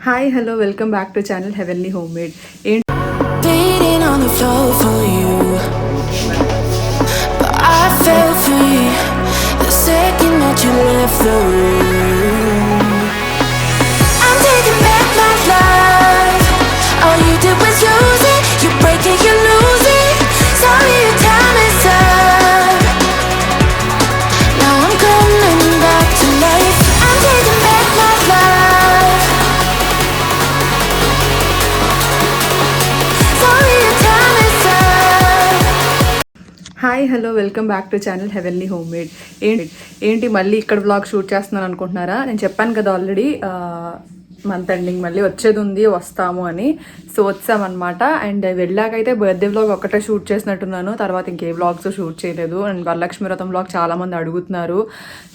Hi hello welcome back to channel heavenly home made. Beating on the floor for you, but I fell free the second that you left the room. I'm taking back my life. All you did was use it. You break it, you lose it. Sorry, your time is up. Now I'm coming back to life. I'm taking back my life. Sorry, your time is up. Hi hello welcome back to channel heavenly home made. ఏంటి మళ్ళీ ఇక్కడ vlog shoot చేస్తున్నాను అనుకుంటున్నారా? నేను చెప్పాను కదా already month ending మళ్ళీ వచ్చేది ఉంది, వస్తాము అని. సో వచ్చామన్నమాట. అండ్ వెళ్ళాకైతే బర్త్డే వ్లాగ్ ఒకటే షూట్ చేసినట్టున్నాను, తర్వాత ఇంకే వ్లాగ్స్ షూట్ చేయలేదు. అండ్ వరలక్ష్మి వ్రతం వ్లాగ్ చాలామంది అడుగుతున్నారు.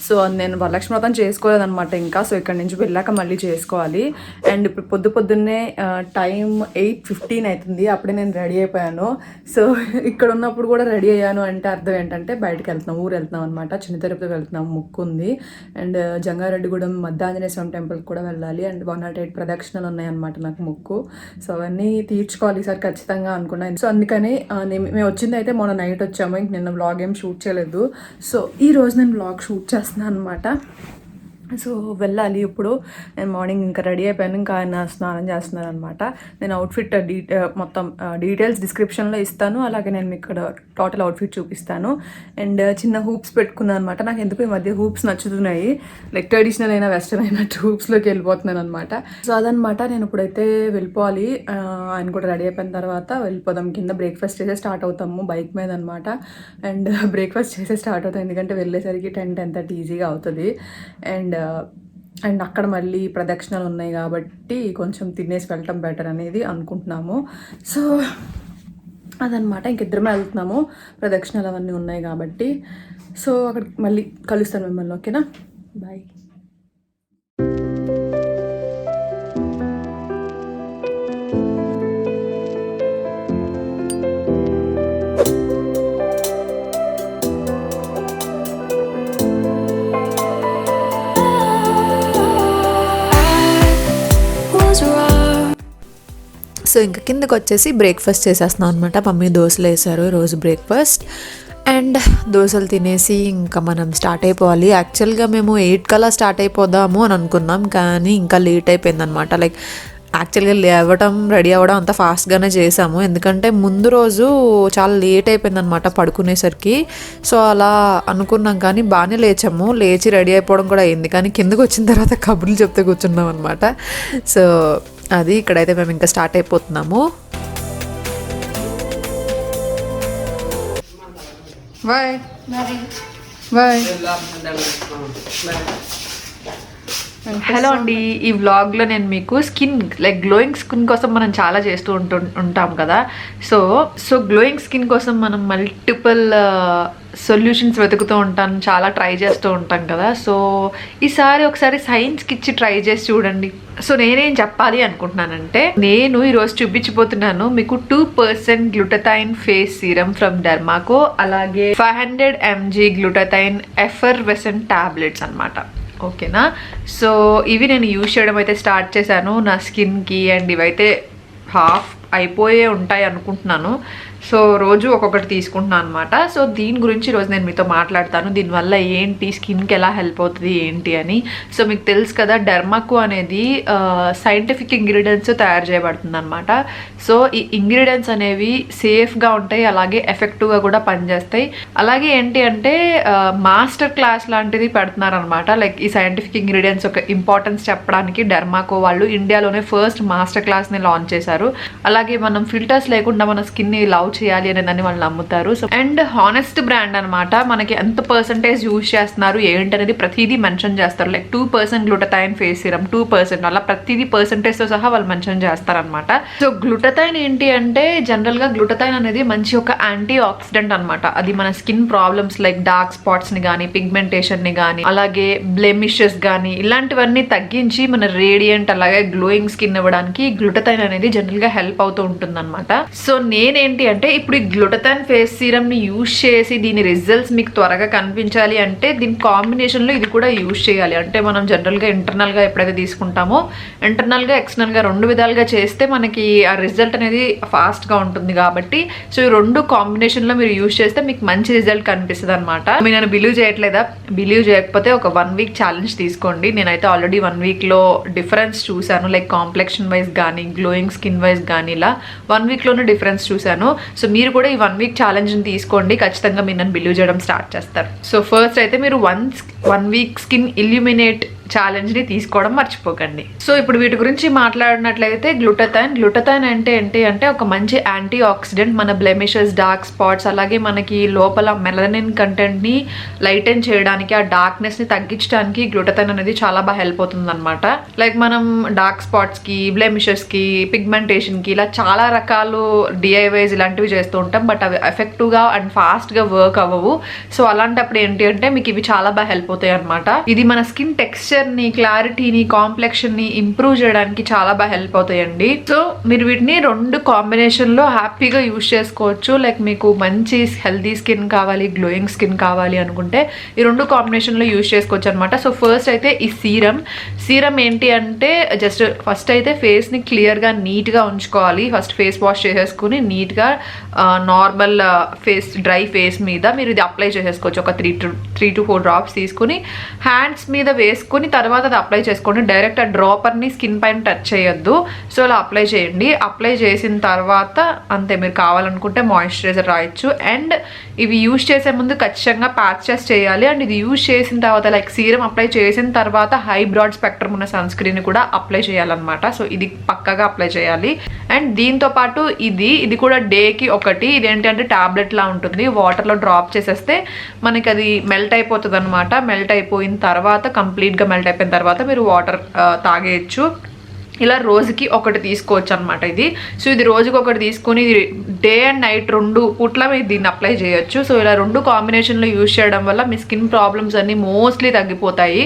సో నేను వరలక్ష్మి వ్రతం చేసుకోలేదన్నమాట ఇంకా. సో ఇక్కడ నుంచి వెళ్ళాక మళ్ళీ చేసుకోవాలి. అండ్ ఇప్పుడు పొద్దున్నే టైం 8:15 అవుతుంది. అప్పుడే నేను రెడీ అయిపోయాను. సో ఇక్కడ ఉన్నప్పుడు కూడా రెడీ అయ్యాను అంటే అర్థం ఏంటంటే బయటకు వెళ్తున్నాం, ఊరు వెళ్తున్నాం అనమాట. చిన్న తిరుపతి వెళ్తున్నాం, ముక్కు ఉంది. అండ్ జంగారెడ్డిగూడెం మధ్యాంజనేయ స్వామి టెంపుల్కి కూడా వెళ్ళాలి. అండ్ 108 ప్రదక్షిణలు ఉన్నాయన్నమాట నాకు మొక్కు. సో అవన్నీ తీర్చుకోవాలి ఈసారి ఖచ్చితంగా అనుకున్నాను. సో అందుకని మేము వచ్చింది అయితే మొన్న నైట్ వచ్చాము. ఇంక నిన్న వ్లాగ్ ఏం షూట్ చేయలేదు. సో ఈ రోజు నేను వ్లాగ్ షూట్ చేస్తున్నాను అనమాట. సో వెళ్ళాలి ఇప్పుడు. నేను మార్నింగ్ ఇంకా రెడీ అయిపోయాను, ఇంకా ఆయన స్నానం చేస్తున్నాను అనమాట. నేను అవుట్ఫిట్ మొత్తం డీటెయిల్స్ డిస్క్రిప్షన్లో ఇస్తాను. అలాగే నేను మీకు ఇక్కడ టోటల్ అవుట్ఫిట్ చూపిస్తాను. అండ్ చిన్న హూప్స్ పెట్టుకున్నాను అనమాట. నాకు ఎందుకు ఈ మధ్య హూప్స్ నచ్చుతున్నాయి. లైక్ ట్రెడిషనల్ అయినా వెస్టర్న్ అయినా హూప్స్లోకి వెళ్ళిపోతున్నాను అనమాట. సో అదనమాట. నేను ఇప్పుడైతే వెళ్ళిపోవాలి. ఆయన కూడా రెడీ అయిపోయిన తర్వాత వెళ్ళిపోదాం. కింద బ్రేక్ఫాస్ట్ చేసే స్టార్ట్ అవుతాము బైక్ మీద అనమాట. అండ్ బ్రేక్ఫాస్ట్ చేసే స్టార్ట్ అవుతాం ఎందుకంటే వెళ్ళేసరికి 10-10:30 ఈజీగా అవుతుంది. అండ్ అక్కడ మళ్ళీ ప్రదక్షిణలు ఉన్నాయి కాబట్టి కొంచెం తినేసి వెళ్ళటం బెటర్ అనేది అనుకుంటున్నాము. సో అదనమాట. ఇంకిద్దరమే వెళ్తున్నాము, ప్రదక్షిణలు అవన్నీ ఉన్నాయి కాబట్టి. సో అక్కడ మళ్ళీ కలుస్తాను మిమ్మల్ని. ఓకేనా, బాయ్. సో ఇంకా కిందకు వచ్చేసి బ్రేక్ఫాస్ట్ చేసేస్తున్నాం అనమాట. మమ్మీ దోశలు వేసారు రోజు బ్రేక్ఫాస్ట్. అండ్ దోశలు తినేసి ఇంకా మనం స్టార్ట్ అయిపోవాలి. యాక్చువల్గా మేము 8 కల్లా స్టార్ట్ అయిపోదాము అని అనుకున్నాం, కానీ ఇంకా లేట్ అయిపోయింది అనమాట. లైక్ యాక్చువల్గా లేవడం రెడీ అవ్వడం అంత ఫాస్ట్గానే చేసాము, ఎందుకంటే ముందు రోజు చాలా లేట్ అయిపోయింది అనమాట పడుకునేసరికి. సో అలా అనుకున్నాం, కానీ బాగానే లేచాము. లేచి రెడీ అయిపోవడం కూడా అయింది, కానీ కిందకు వచ్చిన తర్వాత కబుర్లు చెప్తే కూర్చున్నాం అనమాట. సో అది ఇక్కడైతే మేము ఇంకా స్టార్ట్ అయిపోతున్నాము. Bye bye. హలో అండి. ఈ వ్లాగ్లో నేను మీకు స్కిన్ లైక్ గ్లోయింగ్ స్కిన్ కోసం మనం చాలా చేస్తూ ఉంటాం కదా. సో గ్లోయింగ్ స్కిన్ కోసం మనం మల్టిపుల్ సొల్యూషన్స్ వెతుకుతూ ఉంటాం, చాలా ట్రై చేస్తూ ఉంటాం కదా. సో ఈసారి ఒకసారి సైన్స్కి ఇచ్చి ట్రై చేసి చూడండి. సో నేనేం చెప్పాలి అనుకుంటున్నానంటే, నేను ఈరోజు చూపించిపోతున్నాను మీకు 2% glutathione face serum from Derma Co, అలాగే 500 mg గ్లూటథైన్ ఎఫర్వెసెంట్ టాబ్లెట్స్ అనమాట. ఓకేనా. సో ఇవి నేను యూజ్ చేయడం అయితే స్టార్ట్ చేశాను నా స్కిన్కి. అండ్ ఇవైతే హాఫ్ అయిపోయే ఉంటాయి అనుకుంటున్నాను. సో రోజు ఒక్కొక్కటి తీసుకుంటున్నాను అనమాట. సో దీని గురించి ఈరోజు నేను మీతో మాట్లాడతాను. దీనివల్ల ఏంటి, స్కిన్కి ఎలా హెల్ప్ అవుతుంది ఏంటి అని. సో మీకు తెలుసు కదా, డెర్మాకో అనేది సైంటిఫిక్ ఇంగ్రీడియంట్స్ తయారు చేయబడుతుంది అనమాట. సో ఈ ఇంగ్రీడియంట్స్ అనేవి సేఫ్గా ఉంటాయి, అలాగే ఎఫెక్టివ్గా కూడా పనిచేస్తాయి. అలాగే ఏంటి అంటే మాస్టర్ క్లాస్ లాంటిది పెడుతున్నారనమాట. లైక్ ఈ సైంటిఫిక్ ఇంగ్రీడియంట్స్ ఒక ఇంపార్టెన్స్ చెప్పడానికి డెర్మాకో వాళ్ళు ఇండియాలోనే ఫస్ట్ మాస్టర్ క్లాస్ని లాంచ్ చేశారు. అలాగే మనం ఫిల్టర్స్ లేకుండా మన స్కిన్ని లవ్ చేయాలి అని దాన్ని వాళ్ళు నమ్ముతారు. సో అండ్ హానెస్ట్ బ్రాండ్ అనమాట. మనకి ఎంత పర్సంటేజ్ యూజ్ చేస్తున్నారు ఏంటనేది ప్రతిదీ మెన్షన్ చేస్తారు. లైక్ 2% గ్లూటథైన్ ఫేస్ సీరం, 2% అలా ప్రతిదీ పర్సంటేజ్తో సహా వాళ్ళు మెన్షన్ చేస్తారనమాట. సో గ్లూటథైన్ ఏంటి అంటే, జనరల్గా గ్లూటథైన్ అనేది మంచి ఒక యాంటీ ఆక్సిడెంట్ అనమాట. అది మన స్కిన్ ప్రాబ్లమ్స్ లైక్ డార్క్ స్పాట్స్ని కానీ, పిగ్మెంటేషన్ని కానీ, అలాగే బ్లెమిషెస్ కానీ ఇలాంటివన్నీ తగ్గించి మన రేడియంట్ అలాగే గ్లోయింగ్ స్కిన్ ఇవ్వడానికి గ్లూటథైన్ అనేది జనరల్గా హెల్ప్ అవుతూ ఉంటుంది అనమాట. సో నేనేంటి అంటే ఇప్పుడు ఈ గ్లూటథాన్ ఫేస్ సీరమ్ని యూజ్ చేసి దీని రిజల్ట్స్ మీకు త్వరగా కనిపించాలి అంటే దీని కాంబినేషన్లో ఇది కూడా యూజ్ చేయాలి. అంటే మనం జనరల్గా ఇంటర్నల్గా ఎప్పుడైతే తీసుకుంటామో ఇంటర్నల్గా ఎక్స్టర్నల్గా 2 విధాలుగా చేస్తే మనకి ఆ రిజల్ట్ అనేది ఫాస్ట్గా ఉంటుంది కాబట్టి సో ఈ 2 కాంబినేషన్లో మీరు యూజ్ చేస్తే మీకు మంచి రిజల్ట్ కనిపిస్తుంది అనమాట. మీరు నేను బిలీవ్ చేయట్లేదా? బిలీవ్ చేయకపోతే ఒక 1 వీక్ ఛాలెంజ్ తీసుకోండి. నేనైతే ఆల్రెడీ 1 వీక్లో డిఫరెన్స్ చూశాను. లైక్ కాంప్లెక్షన్ వైజ్ కానీ గ్లోయింగ్ స్కిన్ వైజ్ కానీ ఇలా 1 వీక్లోనే డిఫరెన్స్ చూశాను. సో మీరు కూడా ఈ 1 వీక్ ఛాలెంజ్ని తీసుకోండి, ఖచ్చితంగా మీరు నన్ను బిలీవ్ చేయడం స్టార్ట్ చేస్తారు. సో ఫస్ట్ అయితే మీరు 1 వీక్ స్కిన్ ఇల్యూమినేట్ ఛాలెంజ్ని తీసుకోవడం మర్చిపోకండి. సో ఇప్పుడు వీటి గురించి మాట్లాడినట్లయితే గ్లూటథాన్ అంటే ఏంటి అంటే ఒక మంచి యాంటీ ఆక్సిడెంట్, మన బ్లెమిషెస్, డార్క్ స్పాట్స్, అలాగే మనకి లోపల మెలనిన్ కంటెంట్ని లైటెన్ చేయడానికి, ఆ డార్క్నెస్ని తగ్గించడానికి గ్లూటథాన్ అనేది చాలా బాగా హెల్ప్ అవుతుంది అనమాట. లైక్ మనం డార్క్ స్పాట్స్కి, బ్లెమిషెస్కి, పిగ్మెంటేషన్కి ఇలా చాలా రకాలు డిఐవైస్ ఇలాంటివి చేస్తూ ఉంటాం. బట్ అవి ఎఫెక్టివ్గా అండ్ ఫాస్ట్గా వర్క్ అవ్వవు. సో అలాంటప్పుడు ఏంటి అంటే మీకు ఇవి చాలా బాగా హెల్ప్ అవుతాయి అనమాట. ఇది మన స్కిన్ టెక్స్చర్ ని, క్లారిటీని, కాంప్లెక్షన్ ని ఇంప్రూవ్ చేయడానికి చాలా బాగా హెల్ప్ అవుతాయండి. సో మీరు వీటిని 2 కాంబినేషన్ లో హ్యాపీగా యూజ్ చేసుకోవచ్చు. లైక్ మీకు మంచి హెల్తీ స్కిన్ కావాలి, గ్లోయింగ్ స్కిన్ కావాలి అనుకుంటే ఈ 2 కాంబినేషన్ లో యూజ్ చేసుకోవచ్చు అనమాట. సో ఫస్ట్ అయితే ఈ సీరం ఏంటి అంటే జస్ట్ ఫస్ట్ అయితే ఫేస్ ని క్లియర్ గా నీట్ గా ఉంచుకోవాలి. ఫస్ట్ ఫేస్ వాష్ చేసేసుకుని నీట్ గా నార్మల్ ఫేస్, డ్రై ఫేస్ మీద మీరు ఇది అప్లై చేసేసుకోవచ్చు. ఒక 3 to 4 డ్రాప్స్ తీసుకుని హ్యాండ్స్ మీద వేసుకుని తర్వాత అది అప్లై చేసుకోండి. డైరెక్ట్ ఆ డ్రాపర్ని స్కిన్ పైన టచ్ చేయొద్దు. సో అలా అప్లై చేయండి. అప్లై చేసిన తర్వాత అంతే, మీరు కావాలనుకుంటే మాయిశ్చరైజర్ రాయొచ్చు. అండ్ ఇవి యూజ్ చేసే ముందు ఖచ్చితంగా ప్యాచ్ చేయాలి. అండ్ ఇది యూజ్ చేసిన తర్వాత లైక్ సీరం అప్లై చేసిన తర్వాత హై బ్రాడ్ స్పెక్ట్రమ్ ఉన్న సన్ స్క్రీన్ కూడా అప్లై చేయాలన్నమాట. సో ఇది పక్కగా అప్లై చేయాలి. అండ్ దీంతో పాటు ఇది కూడా డేకి ఒకటి, ఇదేంటంటే టాబ్లెట్ లా ఉంటుంది. వాటర్లో డ్రాప్ చేసేస్తే మనకి అది మెల్ట్ అయిపోతుంది అనమాట. మెల్ట్ అయిపోయిన తర్వాత కంప్లీట్గా మెల్ట్ అయిపోయిన తర్వాత మీరు వాటర్ తాగేయచ్చు. ఇలా రోజుకి ఒకటి తీసుకోవచ్చు అనమాట ఇది. సో ఇది రోజుకి ఒకటి తీసుకుని డే అండ్ నైట్ 2 పూట్ల మీరు దీన్ని అప్లై చేయొచ్చు. సో ఇలా 2 కాంబినేషన్లో యూజ్ చేయడం వల్ల మీ స్కిన్ ప్రాబ్లమ్స్ అన్నీ మోస్ట్లీ తగ్గిపోతాయి.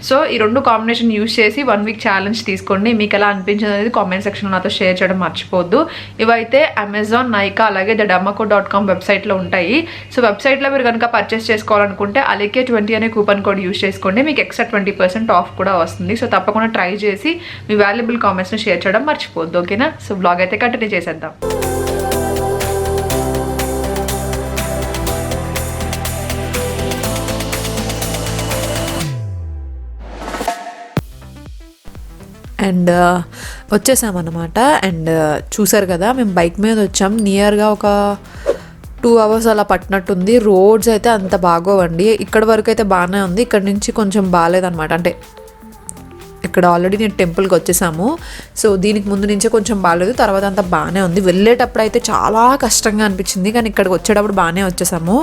సో ఈ 2 కాంబినేషన్ యూజ్ చేసి 1 వీక్ ఛాలెంజ్ తీసుకోండి. మీకు ఎలా అనిపించింది అనేది కామెంట్ సెక్షన్లో నాతో షేర్ చేయడం మర్చిపోద్దు. ఇవైతే అమెజాన్, నైకా అలాగే thedermaco.com వెబ్సైట్లో ఉంటాయి. సో వెబ్సైట్లో మీరు కనుక పర్చేస్ చేసుకోవాలనుకుంటే అలికే 20 అనే కూపన్ కోడ్ యూజ్ చేసుకోండి. మీకు ఎక్స్ట్రా 20% ఆఫ్ కూడా వస్తుంది. సో తప్పకుండా ట్రై చేసి మీ వాల్యుబుల్ కామెంట్స్ని షేర్ చేయడం మర్చిపోద్దు. ఓకేనా? సో బ్లాగ్ అయితే కంటిన్యూ చేసేద్దాం. అండ్ వచ్చేసామన్నమాట. అండ్ చూసారు కదా, మేము బైక్ మీద వచ్చాం. నియర్గా ఒక 2 hours అలా పట్టినట్టుంది. రోడ్స్ అయితే అంత బాగోవండి. ఇక్కడ వరకు అయితే బాగానే ఉంది, ఇక్కడ నుంచి కొంచెం బాగాలేదన్నమాట. అంటే ఇక్కడ ఆల్రెడీ నేను టెంపుల్కి వచ్చేసాము. సో దీనికి ముందు నుంచే కొంచెం బాగాలేదు, తర్వాత అంతా బాగానే ఉంది. వెళ్ళేటప్పుడు అయితే చాలా కష్టంగా అనిపించింది, కానీ ఇక్కడికి వచ్చేటప్పుడు బాగానే వచ్చేసాము.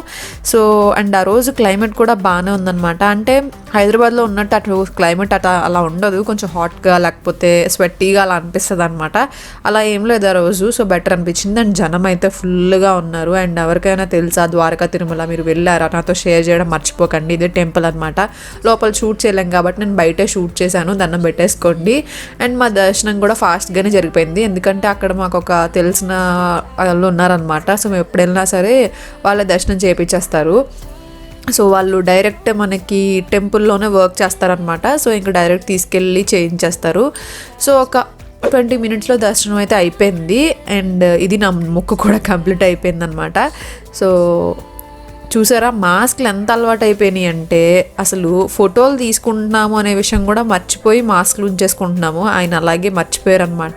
సో అండ్ ఆ రోజు క్లైమేట్ కూడా బాగానే ఉందన్నమాట. అంటే హైదరాబాద్లో ఉన్నట్టు అటు క్లైమేట్ అలా ఉండదు, కొంచెం హాట్గా లేకపోతే స్వెట్టీగా అలా అనిపిస్తుంది అనమాట. అలా ఏం లేదు ఆ రోజు. సో బెటర్ అనిపించింది. అండ్ జనం అయితే ఫుల్గా ఉన్నారు. అండ్ ఎవరికైనా తెలుసా ద్వారకా తిరుమల, మీరు వెళ్ళారా? నాతో షేర్ చేయడం మర్చిపోకండి. ఇదే టెంపుల్ అనమాట. లోపల షూట్ చేయలేం కాబట్టి నేను బయటే షూట్ చేశాను. దండం పెట్టేసుకోండి. అండ్ మా దర్శనం కూడా ఫాస్ట్గానే జరిగిపోయింది, ఎందుకంటే అక్కడ మాకు ఒక తెలిసిన వాళ్ళు ఉన్నారనమాట. సో మేము ఎప్పుడు వెళ్ళినా సరే వాళ్ళ దర్శనం చేయించేస్తారు. సో వాళ్ళు డైరెక్ట్ మనకి టెంపుల్లోనే వర్క్ చేస్తారనమాట. సో ఇంకా డైరెక్ట్ తీసుకెళ్ళి చేయించేస్తారు. సో ఒక 20 minutesలో దర్శనం అయితే అయిపోయింది. అండ్ ఇది నా మొక్కు కూడా కంప్లీట్ అయిపోయింది అనమాట. సో చూసారా, మాస్క్లు ఎంత అలవాటు అయిపోయినాయి అంటే అసలు ఫోటోలు తీసుకుంటున్నాము అనే విషయం కూడా మర్చిపోయి మాస్క్లు ఉంచేసుకుంటున్నాము. ఆయన అలాగే మర్చిపోయారు అనమాట.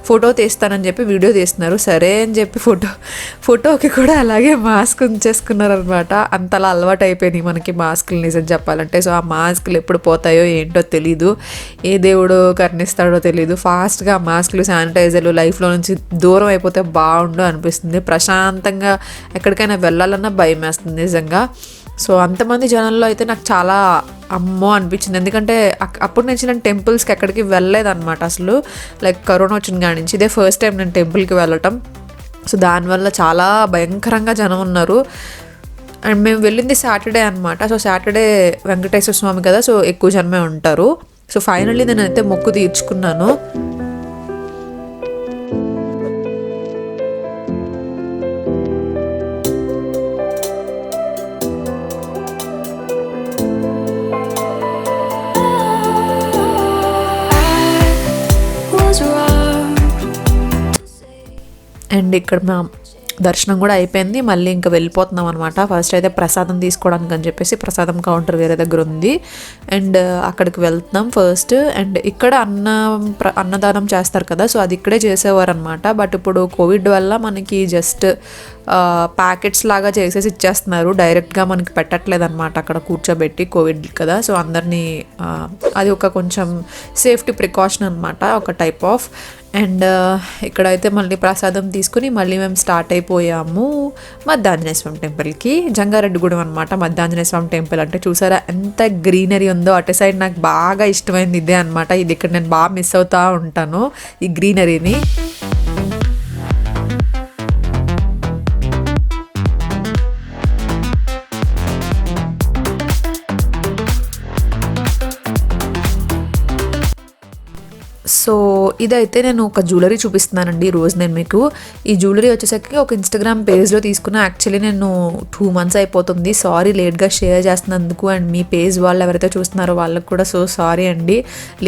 ఫోటో తీస్తానని చెప్పి వీడియో తీస్తున్నారు, సరే అని చెప్పి ఫోటోకి కూడా అలాగే మాస్క్ ఉంచేసుకున్నారనమాట. అంతలా అలవాటు అయిపోయినాయి మనకి మాస్కులు, నిజం చెప్పాలంటే. సో ఆ మాస్కులు ఎప్పుడు పోతాయో ఏంటో తెలీదు, ఏ దేవుడు కరుణిస్తాడో తెలీదు. ఫాస్ట్గా మాస్కులు, శానిటైజర్లు లైఫ్లో నుంచి దూరం అయిపోతే బాగుండు అనిపిస్తుంది. ప్రశాంతంగా ఎక్కడికైనా వెళ్ళాలన్నా భయం వేస్తుంది నిజంగా. సో అంతమంది జనాల్లో అయితే నాకు చాలా అమ్మో అనిపించింది, ఎందుకంటే అప్పుడు నుంచి నేను టెంపుల్స్కి ఎక్కడికి వెళ్ళలేదన్నమాట అసలు. లైక్ కరోనా వచ్చిన కాడి నుంచి ఇదే ఫస్ట్ టైం నేను టెంపుల్కి వెళ్ళటం. సో దానివల్ల చాలా భయంకరంగా జనం ఉన్నారు. అండ్ మేము వెళ్ళింది సాటర్డే అనమాట. సో సాటర్డే వెంకటేశ్వర స్వామి కదా, సో ఎక్కువ జనమే ఉంటారు. సో ఫైనల్లీ నేనైతే మొక్కు తీర్చుకున్నాను. feels wrong. అండ్ ఇక్కడ మా దర్శనం కూడా అయిపోయింది. మళ్ళీ ఇంకా వెళ్ళిపోతున్నాం అనమాట. ఫస్ట్ అయితే ప్రసాదం తీసుకోవడానికి అని చెప్పేసి ప్రసాదం కౌంటర్ వేరే దగ్గర ఉంది, అండ్ అక్కడికి వెళ్తున్నాం ఫస్ట్. అండ్ ఇక్కడ అన్నదానం చేస్తారు కదా, సో అది ఇక్కడే చేసేవారు అనమాట. బట్ ఇప్పుడు కోవిడ్ వల్ల మనకి జస్ట్ ప్యాకెట్స్ లాగా చేసేసి ఇచ్చేస్తున్నారు, డైరెక్ట్గా మనకి పెట్టట్లేదు అనమాట అక్కడ కూర్చోబెట్టి, కోవిడ్ కదా. సో అందరినీ అది ఒక కొంచెం సేఫ్టీ ప్రికాషన్ అనమాట, ఒక టైప్ ఆఫ్. అండ్ ఇక్కడైతే మళ్ళీ ప్రసాదం తీసుకుని మళ్ళీ మేము స్టార్ట్ అయిపోయాము మద్దాంజనేయ స్వామి టెంపుల్కి. జంగారెడ్డిగూడెం అనమాట మద్దాంజనేయ స్వామి టెంపుల్. అంటే చూసారా ఎంత గ్రీనరీ ఉందో. అటు సైడ్ నాకు బాగా ఇష్టమైంది ఇదే అనమాట. ఇది ఇక్కడ నేను బాగా మిస్ అవుతూ ఉంటాను ఈ గ్రీనరీని. సో ఇదైతే నేను ఒక జ్యువెలరీ చూపిస్తున్నానండి ఈరోజు నేను మీకు. ఈ జ్యువెలరీ వచ్చేసరికి ఒక ఇన్స్టాగ్రామ్ పేజ్లో తీసుకున్నా. యాక్చువల్లీ నేను 2 months అయిపోతుంది, సారీ లేట్గా షేర్ చేస్తున్నందుకు. అండ్ మీ పేజ్ వాళ్ళు ఎవరైతే చూస్తున్నారో వాళ్ళకి కూడా సో సారీ అండి,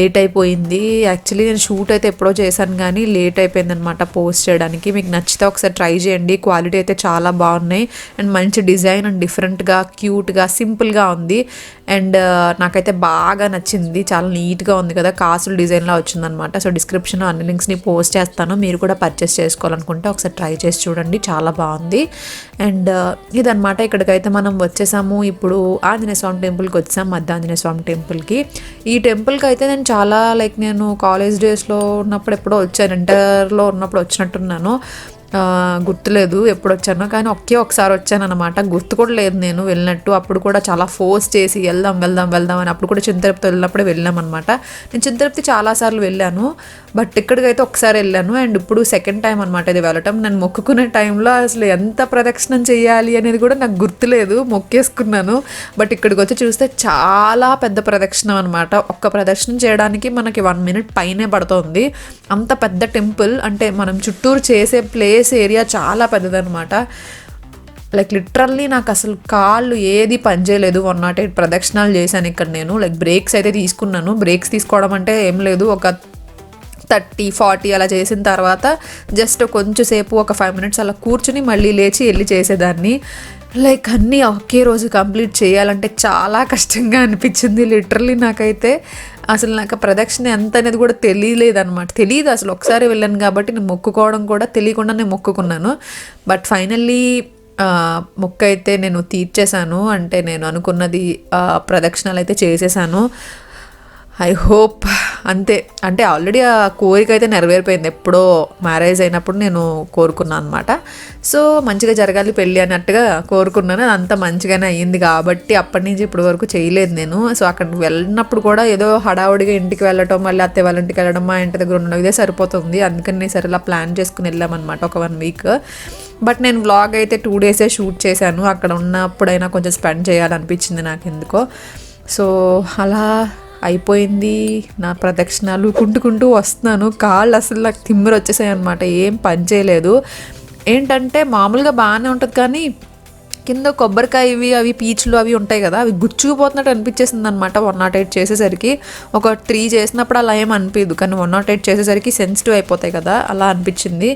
లేట్ అయిపోయింది. యాక్చువల్లీ నేను షూట్ అయితే ఎప్పుడో చేశాను కానీ లేట్ అయిపోయింది అనమాట పోస్ట్ చేయడానికి. మీకు నచ్చితే ఒకసారి ట్రై చేయండి, క్వాలిటీ అయితే చాలా బాగున్నాయి. అండ్ మంచి డిజైన్ అండ్ డిఫరెంట్గా క్యూట్గా సింపుల్గా ఉంది. అండ్ నాకైతే బాగా నచ్చింది, చాలా నీట్గా ఉంది కదా, కాసులు డిజైన్లా వచ్చిందనమాట. సో డిస్క్రిప్షన్లో అన్ని లింక్స్ని పోస్ట్ చేస్తాను, మీరు కూడా పర్చేస్ చేసుకోవాలనుకుంటే ఒకసారి ట్రై చేసి చూడండి, చాలా బాగుంది. అండ్ ఇదనమాట, ఇక్కడికైతే మనం వచ్చేసాము. ఇప్పుడు ఆంజనేయ స్వామి టెంపుల్కి వచ్చాం, మద్దాంజనేయ స్వామి టెంపుల్కి. ఈ టెంపుల్కి అయితే నేను చాలా నేను కాలేజ్ డేస్లో ఉన్నప్పుడు ఎప్పుడో వచ్చాను, ఇంటర్లో ఉన్నప్పుడు వచ్చినట్టున్నాను, గుర్తులేదు ఎప్పుడు వచ్చానో, కానీ ఒకసారి వచ్చాను అనమాట. గుర్తు కూడా లేదు నేను వెళ్ళినట్టు. అప్పుడు కూడా చాలా ఫోర్స్ చేసి వెళ్దాం వెళ్దాం వెళ్దాం అని, అప్పుడు కూడా చింతతిరుపతి వెళ్ళినప్పుడే వెళ్ళాం అనమాట. నేను చింతతిరుపతి చాలాసార్లు వెళ్ళాను, బట్ ఇక్కడికైతే ఒకసారి వెళ్ళాను. అండ్ ఇప్పుడు సెకండ్ టైం అనమాట ఇది వెళ్ళటం. నేను మొక్కుకునే టైంలో అసలు ఎంత ప్రదక్షిణం చేయాలి అనేది కూడా నాకు గుర్తులేదు, మొక్కేసుకున్నాను. బట్ ఇక్కడికి వచ్చి చూస్తే చాలా పెద్ద ప్రదక్షిణం అనమాట. ఒక్క ప్రదక్షిణం చేయడానికి మనకి 1 minute పైనే పడుతుంది, అంత పెద్ద టెంపుల్. అంటే మనం చుట్టూరు చేసే ప్లేస్ ఏరియా చాలా పెద్దదనమాట. లిటరల్లీ నాకు అసలు కాళ్ళు ఏది పనిచేయలేదు. 108 ప్రదక్షిణాలు చేశాను ఇక్కడ నేను. బ్రేక్స్ అయితే తీసుకున్నాను. బ్రేక్స్ తీసుకోవడం అంటే ఏం లేదు, ఒక 30-40 అలా చేసిన తర్వాత జస్ట్ కొంచెం సేపు ఒక 5 minutes అలా కూర్చుని మళ్ళీ లేచి వెళ్ళి చేసేదాన్ని. అన్నీ ఒకే రోజు కంప్లీట్ చేయాలంటే చాలా కష్టంగా అనిపించింది లిటరల్లీ నాకైతే. అసలు నాకు ప్రదక్షిణ ఎంత అనేది కూడా తెలియదు అసలు. ఒకసారి వెళ్ళాను కాబట్టి నేను మొక్కుకోవడం కూడా తెలియకుండానే మొక్కుకున్నాను. బట్ ఫైనల్లీ మొక్కు అయితే నేను తీర్చేశాను. అంటే నేను అనుకున్నది ప్రదక్షిణాలు అయితే చేసేసాను. ఐ హోప్ అంతే. అంటే ఆల్రెడీ ఆ కోరిక అయితే నెరవేరిపోయింది, ఎప్పుడో మ్యారేజ్ అయినప్పుడు నేను కోరుకున్నాను అనమాట. సో మంచిగా జరగాలి పెళ్ళి అన్నట్టుగా కోరుకున్నాను, అంత మంచిగానే అయ్యింది. కాబట్టి అప్పటి నుంచి ఇప్పటి వరకు చేయలేదు నేను. సో అక్కడికి వెళ్ళినప్పుడు కూడా ఏదో హడావుడిగా ఇంటికి వెళ్ళటం, మళ్ళీ అత్తయ్య వాళ్ళ ఇంటికి వెళ్ళడం, మా ఇంటి దగ్గర ఉండడం ఇదే సరిపోతుంది. అందుకని సరేలా ప్లాన్ చేసుకుని వెళ్ళామన్నమాట ఒక 1 week. బట్ నేను వ్లాగ్ అయితే 2 days షూట్ చేశాను. అక్కడ ఉన్నప్పుడైనా కొంచెం స్పెండ్ చేయాలనిపించింది నాకు ఎందుకో. సో అలా అయిపోయింది నా ప్రదక్షిణాలు. కుంటుకుంటూ వస్తున్నాను, కాళ్ళు అసలు నాకు తిమ్మిరి వచ్చేసాయి అనమాట, ఏం పని చేయలేదు. ఏంటంటే మామూలుగా బాగానే ఉంటుంది కానీ కింద కొబ్బరికాయ అవి పీచులు అవి ఉంటాయి కదా, అవి గుచ్చుకుపోతున్నట్టు అనిపించేసింది అనమాట. 108 చేసేసరికి. ఒక 3 చేసినప్పుడు అలా ఏం అనిపించదు, కానీ 108 చేసేసరికి సెన్సిటివ్ అయిపోతాయి కదా, అలా అనిపించింది.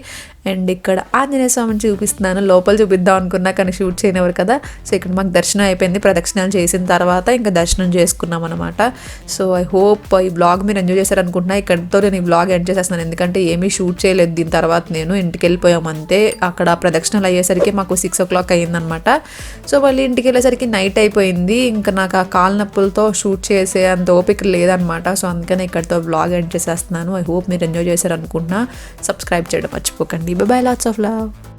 అండ్ ఇక్కడ ఆంజనేయ స్వామిని చూపిస్తున్నాను, లోపల చూపిద్దాం అనుకున్నా కానీ షూట్ చేయనివ్వరు కదా. సో ఇక్కడ మాకు దర్శనం అయిపోయింది. ప్రదక్షిణాలు చేసిన తర్వాత ఇంకా దర్శనం చేసుకున్నాం అనమాట. సో ఐ హోప్ ఈ బ్లాగ్ మీరు ఎంజాయ్ చేశారనుకుంటున్నా. ఇక్కడితో నేను ఈ బ్లాగ్ ఎండ్ చేసేస్తున్నాను, ఎందుకంటే ఏమీ షూట్ చేయలేదు దీని తర్వాత. నేను ఇంటికి వెళ్ళిపోయాం అంతే. అక్కడ ప్రదక్షిణాలు అయ్యేసరికి మాకు 6 o'clock అయ్యిందనమాట. సో మళ్ళీ ఇంటికి వెళ్ళేసరికి నైట్ అయిపోయింది. ఇంకా నాకు ఆ కాళ్ళ నొప్పులతో షూట్ చేసే అంత ఓపిక లేదనమాట. సో అందుకని ఇక్కడితో బ్లాగ్ ఎండ్ చేసేస్తున్నాను. ఐ హోప్ మీరు ఎంజాయ్ చేశారనుకుంటున్నా. సబ్స్క్రైబ్ చేయడం మర్చిపోకండి. Bye bye, lots of love.